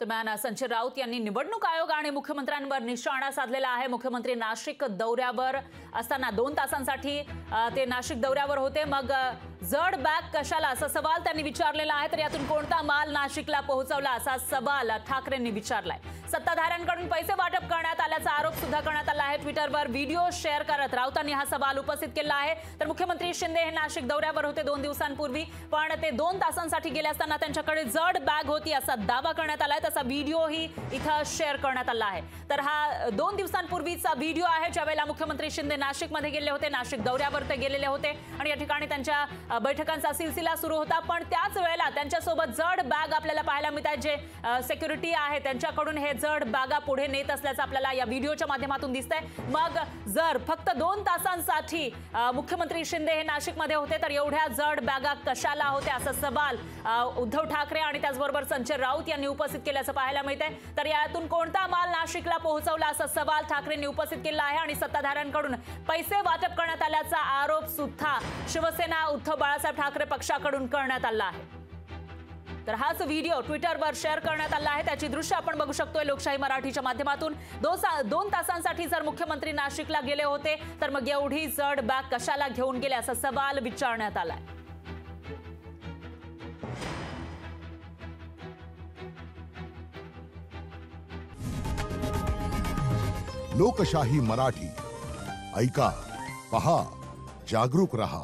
दरम्यान संजय राऊत यांनी निवडणूक आयोग आणि मुख्यमंत्र्यांवर निशाणा साधलेला आहे। मुख्यमंत्री नाशिक दौऱ्यावर असताना 2 तासांसाठी ते नाशिक दौऱ्यावर होते। मग जड बॅग कशाला असा सवाल त्यांनी विचारलेला आहे। तर यातून कोणता माल नाशिकला पोहोचवला असा सवाल ठाकरेंनी विचारलाय। सत्ताधाऱ्यांकडून पैसे वाटप करण्यात आल्याचा आरोप सुद्धा करण्यात आला आहे। ट्विटरवर व्हिडिओ शेअर करत राऊतांनी हा सवाल उपस्थित केला आहे। तर मुख्यमंत्री शिंदे हे नाशिक दौऱ्यावर होते 2 दिवसांपूर्वी, पण ते 2 तासांसाठी गेले असताना त्यांच्याकडे जड बॅग होती असा दावा करण्यात आलाय। तसा व्हिडिओ ही इथं शेअर करण्यात आला आहे। तर हा 2 दिवसांपूर्वीचा व्हिडिओ आहे, ज्यावेळेला मुख्यमंत्री शिंदे नाशिकमध्ये गेले होते, नाशिक दौऱ्यावर ते गेलेले होते आणि या ठिकाणी त्यांच्या बैठकांचा सिलसिला सुरू होता। पण त्याच वेळेला त्यांच्यासोबत जड बॅग आपल्याला पाहायला मिळतात। जे सिक्युरिटी आहे त्यांच्याकडून हे जड बॅगा पुढे नेत असल्याचं आपल्याला या व्हिडिओच्या माध्यमातून दिसतंय। मग जर फक्त 2 तासांसाठी मुख्यमंत्री शिंदे हे नाशिकमध्ये होते, तर एवढ्या जड बॅगा कशाला होत्या असा सवाल उद्धव ठाकरे आणि त्याचबरोबर संजय राऊत यांनी उपस्थित केल्याचं पाहायला मिळतंय। तर यातून कोणता माल नाशिकला पोहोचवला असा सवाल ठाकरेंनी उपस्थित केला आहे आणि सत्ताधाऱ्यांकडून पैसे वाटप करण्यात आल्याचा आरोप सुद्धा शिवसेना उद्धव बाळासाहेब ठाकरे पक्षाकडून करण्यात आला आहे। तर हाच व्हिडिओ ट्विटरवर शेअर करण्यात आला आहे, त्याची दृश्य आपण बघू शकतोय लोकशाही मराठीच्या माध्यमातून। 2 तासांसाठी जर मुख्यमंत्री नाशिकला गेले होते, तर मग एवढी जड बॅग कशाला घेऊन गेले असा सवाल विचारण्यात आलाय। लोकशाही मराठी ऐका, पहा, जागरूक रहा।